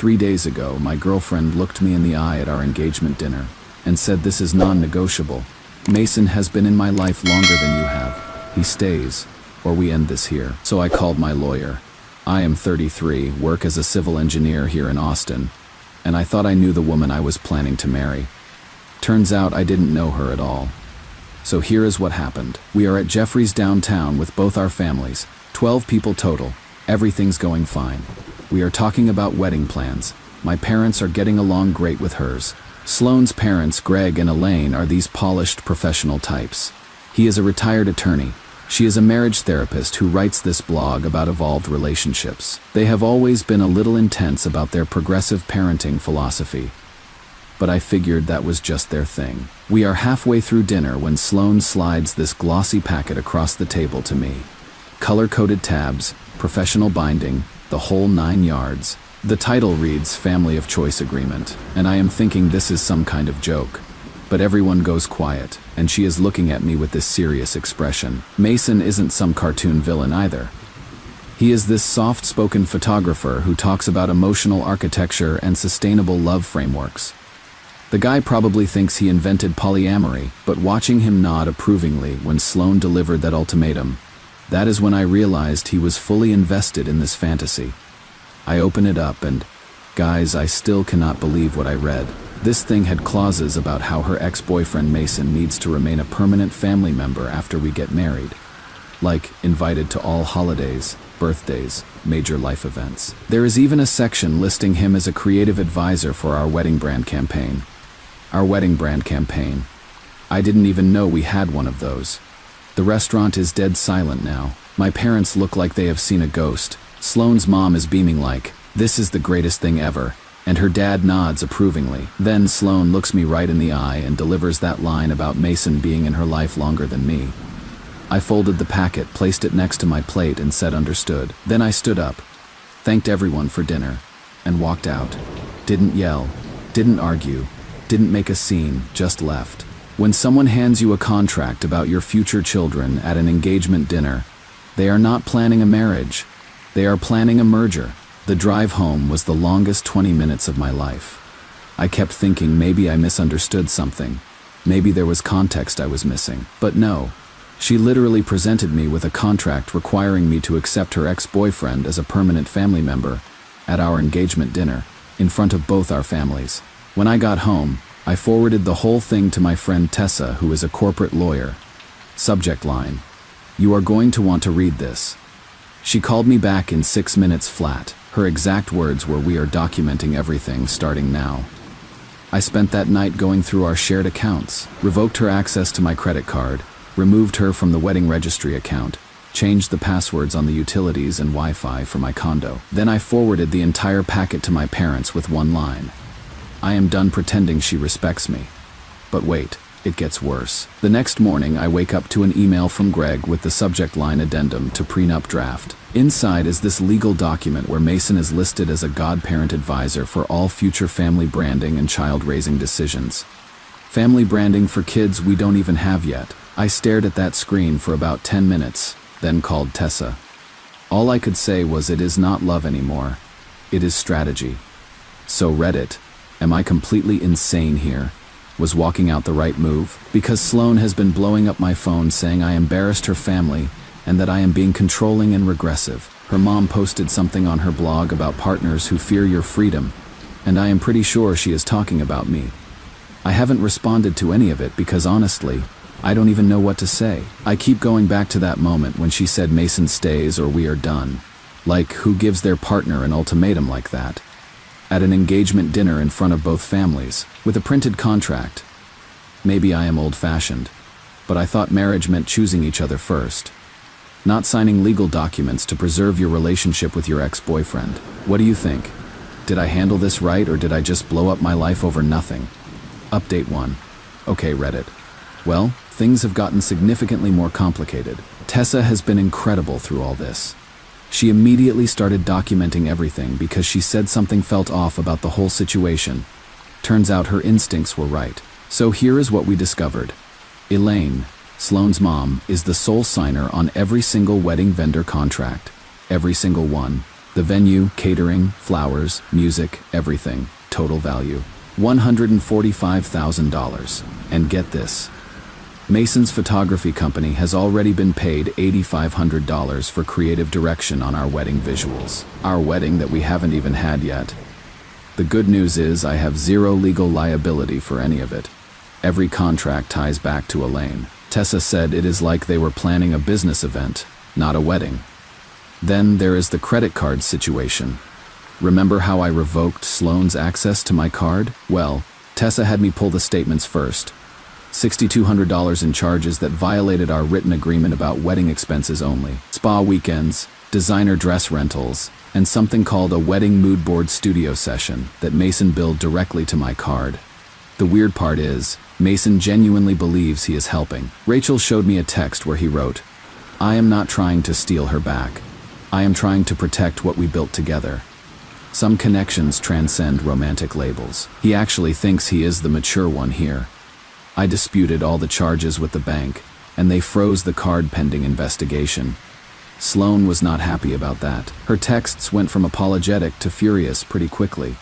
3 days ago, my girlfriend looked me in the eye at our engagement dinner and said, "This is non-negotiable. Mason has been in my life longer than you have. He stays, or we end this here." So I called my lawyer. I am 33, work as a civil engineer here in Austin, and I thought I knew the woman I was planning to marry. Turns out I didn't know her at all. So here is what happened. We are at Jeffrey's downtown with both our families, 12 people total. Everything's going fine. We are talking about wedding plans. My parents are getting along great with hers. Sloane's parents, Greg and Elaine, are these polished professional types. He is a retired attorney. She is a marriage therapist who writes this blog about evolved relationships. They have always been a little intense about their progressive parenting philosophy, but I figured that was just their thing. We are halfway through dinner when Sloane slides this glossy packet across the table to me. Color-coded tabs, professional binding, the whole 9 yards. The title reads Family of Choice Agreement, and I am thinking this is some kind of joke. But everyone goes quiet, and she is looking at me with this serious expression. Mason isn't some cartoon villain either. He is this soft-spoken photographer who talks about emotional architecture and sustainable love frameworks. The guy probably thinks he invented polyamory, but watching him nod approvingly when Sloane delivered that ultimatum, that is when I realized he was fully invested in this fantasy. I open it up and, guys, I still cannot believe what I read. This thing had clauses about how her ex-boyfriend Mason needs to remain a permanent family member after we get married. Like, invited to all holidays, birthdays, major life events. There is even a section listing him as a creative advisor for our wedding brand campaign. Our wedding brand campaign. I didn't even know we had one of those. The restaurant is dead silent now. My parents look like they have seen a ghost. Sloane's mom is beaming like, "This is the greatest thing ever," and her dad nods approvingly. Then Sloane looks me right in the eye and delivers that line about Mason being in her life longer than me. I folded the packet, placed it next to my plate, and said understood. Then I stood up, thanked everyone for dinner, and walked out. Didn't yell, didn't argue, didn't make a scene, just left. When someone hands you a contract about your future children at an engagement dinner, they are not planning a marriage. They are planning a merger. The drive home was the longest 20 minutes of my life. I kept thinking maybe I misunderstood something. Maybe there was context I was missing. But no. She literally presented me with a contract requiring me to accept her ex-boyfriend as a permanent family member at our engagement dinner, in front of both our families. When I got home, I forwarded the whole thing to my friend Tessa, who is a corporate lawyer. Subject line: "You are going to want to read this." She called me back in 6 minutes flat. Her exact words were, "We are documenting everything starting now." I spent that night going through our shared accounts, revoked her access to my credit card, removed her from the wedding registry account, changed the passwords on the utilities and Wi-Fi for my condo. Then I forwarded the entire packet to my parents with one line: "I am done pretending she respects me." But wait, it gets worse. The next morning, I wake up to an email from Greg with the subject line addendum to prenup draft. Inside is this legal document where Mason is listed as a godparent advisor for all future family branding and child-raising decisions. Family branding for kids we don't even have yet. I stared at that screen for about 10 minutes, then called Tessa. All I could say was, it is not love anymore. It is strategy. So Reddit, am I completely insane here? Was walking out the right move? Because Sloane has been blowing up my phone saying I embarrassed her family and that I am being controlling and regressive. Her mom posted something on her blog about partners who fear your freedom, and I am pretty sure she is talking about me. I haven't responded to any of it because honestly, I don't even know what to say. I keep going back to that moment when she said Mason stays or we are done. Like, who gives their partner an ultimatum like that? At an engagement dinner in front of both families, with a printed contract. Maybe I am old-fashioned, but I thought marriage meant choosing each other first. Not signing legal documents to preserve your relationship with your ex-boyfriend. What do you think? Did I handle this right, or did I just blow up my life over nothing? Update 1. Okay, Reddit. Well, things have gotten significantly more complicated. Tessa has been incredible through all this. She immediately started documenting everything because she said something felt off about the whole situation. Turns out her instincts were right. So here is what we discovered. Elaine, Sloane's mom, is the sole signer on every single wedding vendor contract. Every single one. The venue, catering, flowers, music, everything. Total value, $145,000. And get this. Mason's photography company has already been paid $8,500 for creative direction on our wedding visuals. Our wedding that we haven't even had yet. The good news is I have zero legal liability for any of it. Every contract ties back to Elaine. Tessa said it is like they were planning a business event, not a wedding. Then there is the credit card situation. Remember how I revoked Sloane's access to my card? Well, Tessa had me pull the statements first. $6,200 in charges that violated our written agreement about wedding expenses only, spa weekends, designer dress rentals, and something called a wedding mood board studio session that Mason billed directly to my card. The weird part is, Mason genuinely believes he is helping. Rachel showed me a text where he wrote, "I am not trying to steal her back. I am trying to protect what we built together." Some connections transcend romantic labels. He actually thinks he is the mature one here. I disputed all the charges with the bank, and they froze the card pending investigation. Sloane was not happy about that. Her texts went from apologetic to furious pretty quickly.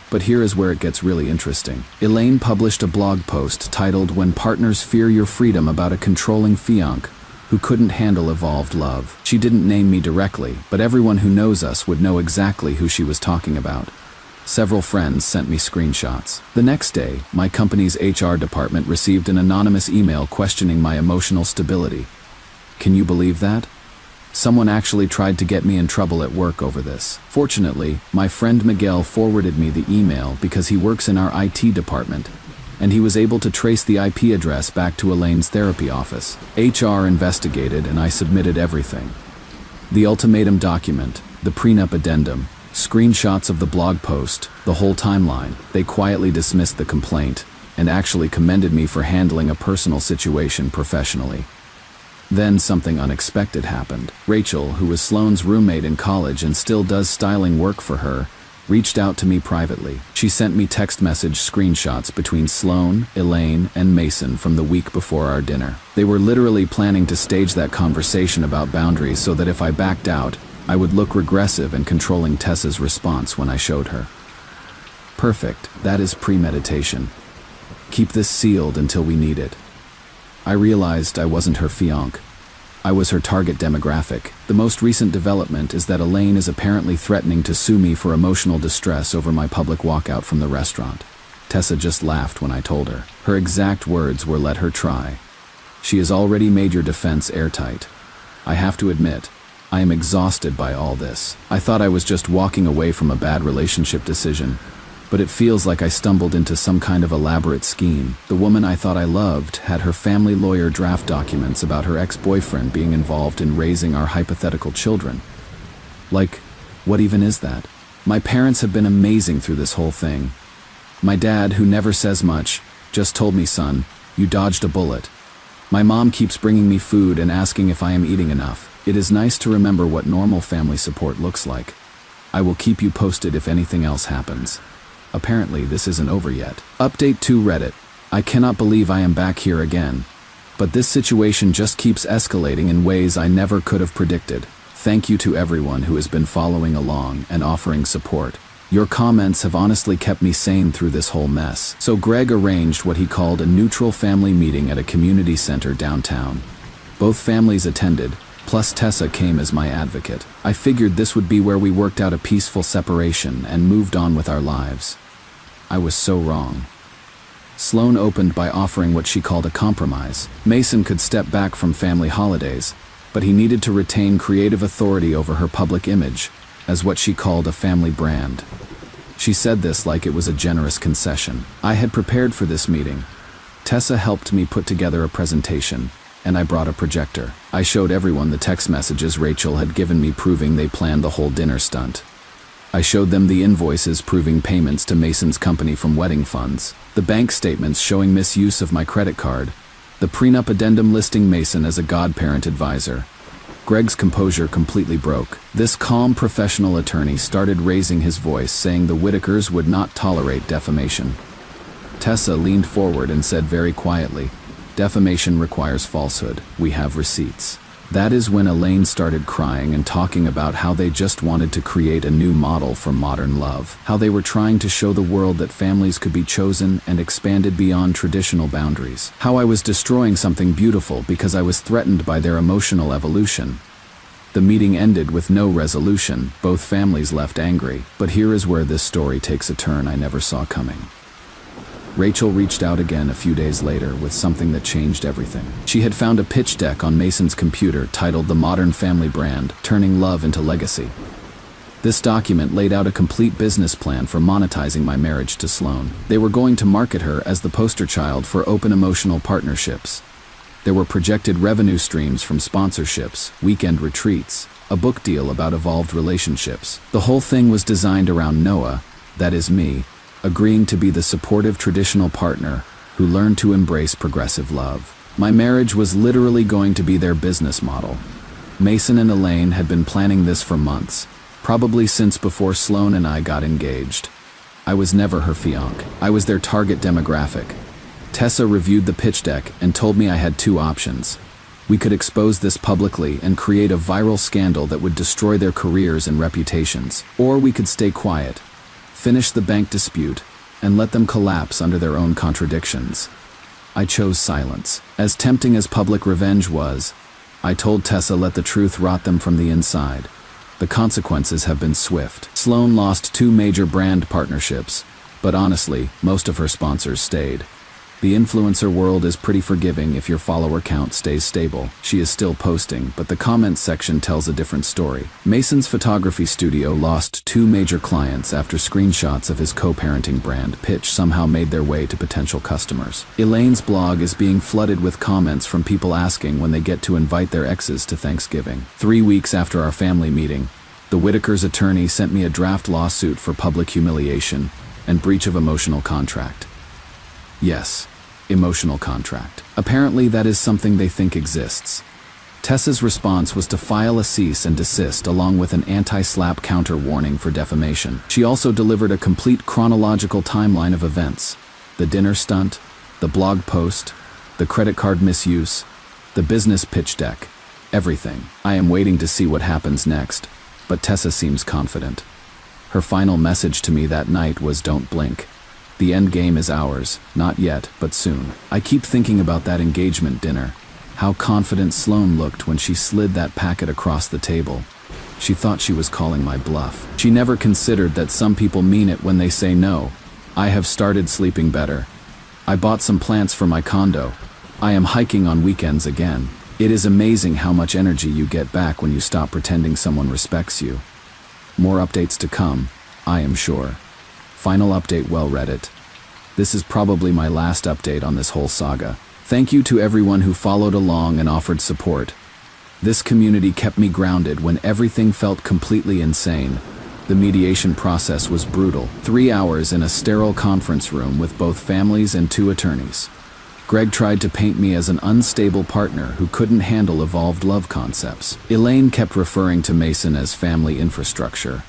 But here is where it gets really interesting. Elaine published a blog post titled "When Partners Fear Your Freedom" about a controlling fiancé who couldn't handle evolved love. She didn't name me directly, but everyone who knows us would know exactly who she was talking about. Several friends sent me screenshots. The next day, my company's HR department received an anonymous email questioning my emotional stability. Can you believe that? Someone actually tried to get me in trouble at work over this. Fortunately, my friend Miguel forwarded me the email because he works in our IT department, and he was able to trace the IP address back to Elaine's therapy office. HR investigated, and I submitted everything. The ultimatum document, the prenup addendum, screenshots of the blog post, the whole timeline. They quietly dismissed the complaint and actually commended me for handling a personal situation professionally. Then something unexpected happened. Rachel, who was Sloane's roommate in college and still does styling work for her, reached out to me privately. She sent me text message screenshots between Sloane, Elaine, and Mason from the week before our dinner. They were literally planning to stage that conversation about boundaries so that if I backed out, I would look regressive and controlling Tessa's response when I showed her. Perfect, that is premeditation. Keep this sealed until we need it. I realized I wasn't her fiancé. I was her target demographic. The most recent development is that Elaine is apparently threatening to sue me for emotional distress over my public walkout from the restaurant. Tessa just laughed when I told her. Her exact words were, "Let her try. She has already made your defense airtight." I have to admit, I am exhausted by all this. I thought I was just walking away from a bad relationship decision, but it feels like I stumbled into some kind of elaborate scheme. The woman I thought I loved had her family lawyer draft documents about her ex-boyfriend being involved in raising our hypothetical children. Like, what even is that? My parents have been amazing through this whole thing. My dad, who never says much, just told me, "Son, you dodged a bullet." My mom keeps bringing me food and asking if I am eating enough. It is nice to remember what normal family support looks like. I will keep you posted if anything else happens. Apparently, this isn't over yet. Update to Reddit. I cannot believe I am back here again. But this situation just keeps escalating in ways I never could have predicted. Thank you to everyone who has been following along and offering support. Your comments have honestly kept me sane through this whole mess. So Greg arranged what he called a neutral family meeting at a community center downtown. Both families attended, plus Tessa came as my advocate. I figured this would be where we worked out a peaceful separation and moved on with our lives. I was so wrong. Sloane opened by offering what she called a compromise. Mason could step back from family holidays, but he needed to retain creative authority over her public image, as what she called a family brand. She said this like it was a generous concession. I had prepared for this meeting. Tessa helped me put together a presentation, and I brought a projector. I showed everyone the text messages Rachel had given me proving they planned the whole dinner stunt. I showed them the invoices proving payments to Mason's company from wedding funds, the bank statements showing misuse of my credit card, the prenup addendum listing Mason as a godparent advisor. Greg's composure completely broke. This calm professional attorney started raising his voice, saying the Whitakers would not tolerate defamation. Tessa leaned forward and said very quietly, "Defamation requires falsehood. We have receipts." That is when Elaine started crying and talking about how they just wanted to create a new model for modern love, how they were trying to show the world that families could be chosen and expanded beyond traditional boundaries, how I was destroying something beautiful because I was threatened by their emotional evolution. The meeting ended with no resolution. Both families left angry, but here is where this story takes a turn I never saw coming. Rachel reached out again a few days later with something that changed everything. She had found a pitch deck on Mason's computer titled The Modern Family Brand, Turning Love into Legacy. This document laid out a complete business plan for monetizing my marriage to Sloan. They were going to market her as the poster child for open emotional partnerships. There were projected revenue streams from sponsorships, weekend retreats, a book deal about evolved relationships. The whole thing was designed around Noah, that is me, agreeing to be the supportive traditional partner who learned to embrace progressive love. My marriage was literally going to be their business model. Mason and Elaine had been planning this for months, probably since before Sloan and I got engaged. I was never her fiancé. I was their target demographic. Tessa reviewed the pitch deck and told me I had two options. We could expose this publicly and create a viral scandal that would destroy their careers and reputations, or we could stay quiet, finish the bank dispute, and let them collapse under their own contradictions. I chose silence. As tempting as public revenge was, I told Tessa let the truth rot them from the inside. The consequences have been swift. Sloan lost 2 major brand partnerships, but honestly, most of her sponsors stayed. The influencer world is pretty forgiving if your follower count stays stable. She is still posting, but the comments section tells a different story. Mason's photography studio lost 2 major clients after screenshots of his co-parenting brand pitch somehow made their way to potential customers. Elaine's blog is being flooded with comments from people asking when they get to invite their exes to Thanksgiving. 3 weeks after our family meeting, the Whitaker's attorney sent me a draft lawsuit for public humiliation and breach of emotional contract. Yes, emotional contract. Apparently that is something they think exists. Tessa's response was to file a cease and desist along with an anti-slap counter warning for defamation. She also delivered a complete chronological timeline of events. The dinner stunt, the blog post, the credit card misuse, the business pitch deck, everything. I am waiting to see what happens next, but Tessa seems confident. Her final message to me that night was "Don't blink. The end game is ours, not yet, but soon." I keep thinking about that engagement dinner. How confident Sloan looked when she slid that packet across the table. She thought she was calling my bluff. She never considered that some people mean it when they say no. I have started sleeping better. I bought some plants for my condo. I am hiking on weekends again. It is amazing how much energy you get back when you stop pretending someone respects you. More updates to come, I am sure. Final update, well, Reddit. This is probably my last update on this whole saga. Thank you to everyone who followed along and offered support. This community kept me grounded when everything felt completely insane. The mediation process was brutal. 3 hours in a sterile conference room with both families and 2 attorneys. Greg tried to paint me as an unstable partner who couldn't handle evolved love concepts. Elaine kept referring to Mason as family infrastructure.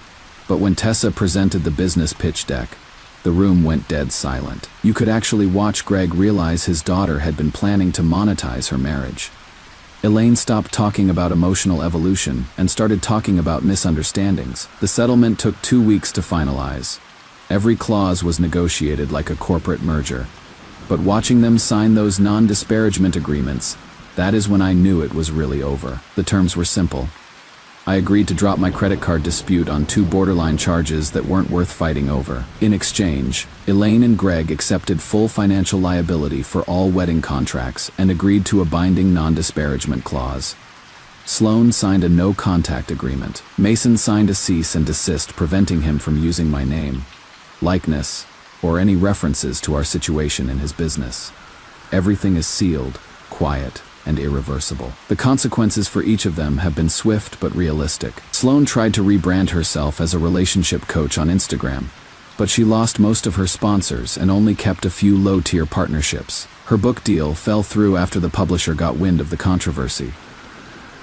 But when Tessa presented the business pitch deck, the room went dead silent. You could actually watch Greg realize his daughter had been planning to monetize her marriage. Elaine stopped talking about emotional evolution and started talking about misunderstandings. The settlement took 2 weeks to finalize. Every clause was negotiated like a corporate merger. But watching them sign those non-disparagement agreements, that is when I knew it was really over. The terms were simple. I agreed to drop my credit card dispute on 2 borderline charges that weren't worth fighting over. In exchange, Elaine and Greg accepted full financial liability for all wedding contracts and agreed to a binding non-disparagement clause. Sloan signed a no-contact agreement. Mason signed a cease and desist preventing him from using my name, likeness, or any references to our situation in his business. Everything is sealed, quiet, and irreversible. The consequences for each of them have been swift but realistic. Sloan tried to rebrand herself as a relationship coach on Instagram, but she lost most of her sponsors and only kept a few low-tier partnerships. Her book deal fell through after the publisher got wind of the controversy.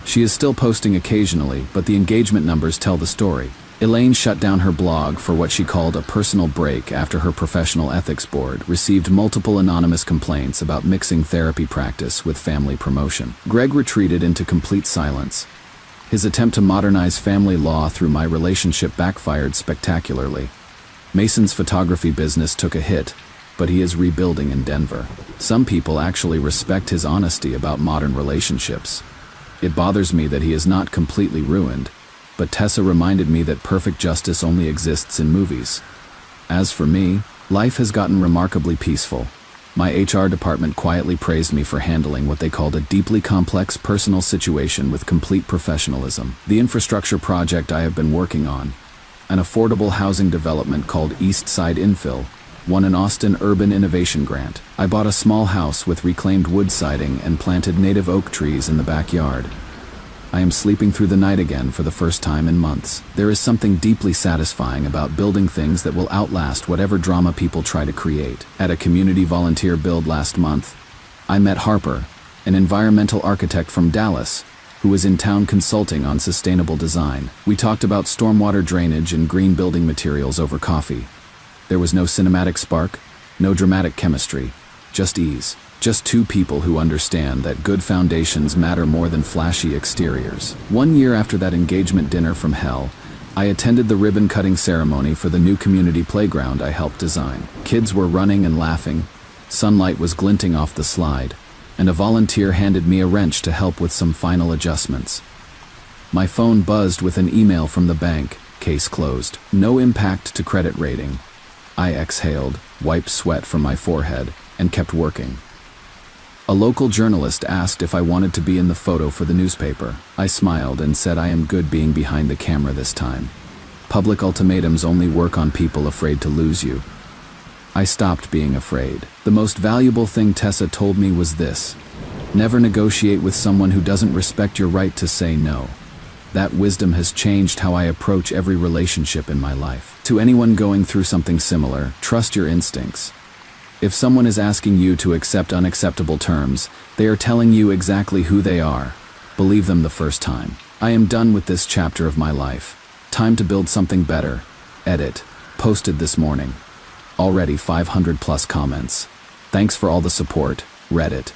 She is still posting occasionally, but the engagement numbers tell the story. Elaine shut down her blog for what she called a personal break after her professional ethics board received multiple anonymous complaints about mixing therapy practice with family promotion. Greg retreated into complete silence. His attempt to modernize family law through my relationship backfired spectacularly. Mason's photography business took a hit, but he is rebuilding in Denver. Some people actually respect his honesty about modern relationships. It bothers me that he is not completely ruined, but Tessa reminded me that perfect justice only exists in movies. As for me, life has gotten remarkably peaceful. My HR department quietly praised me for handling what they called a deeply complex personal situation with complete professionalism. The infrastructure project I have been working on, an affordable housing development called East Side Infill, won an Austin Urban Innovation Grant. I bought a small house with reclaimed wood siding and planted native oak trees in the backyard. I am sleeping through the night again for the first time in months. There is something deeply satisfying about building things that will outlast whatever drama people try to create. At a community volunteer build last month, I met Harper, an environmental architect from Dallas, who was in town consulting on sustainable design. We talked about stormwater drainage and green building materials over coffee. There was no cinematic spark, no dramatic chemistry, just ease. Just two people who understand that good foundations matter more than flashy exteriors. 1 year after that engagement dinner from hell, I attended the ribbon-cutting ceremony for the new community playground I helped design. Kids were running and laughing, sunlight was glinting off the slide, and a volunteer handed me a wrench to help with some final adjustments. My phone buzzed with an email from the bank, case closed. No impact to credit rating. I exhaled, wiped sweat from my forehead, and kept working. A local journalist asked if I wanted to be in the photo for the newspaper. I smiled and said I am good being behind the camera this time. Public ultimatums only work on people afraid to lose you. I stopped being afraid. The most valuable thing Tessa told me was this: never negotiate with someone who doesn't respect your right to say no. That wisdom has changed how I approach every relationship in my life. To anyone going through something similar, trust your instincts. If someone is asking you to accept unacceptable terms, they are telling you exactly who they are. Believe them the first time. I am done with this chapter of my life. Time to build something better. Edit. Posted this morning. Already 500+ comments. Thanks for all the support, Reddit.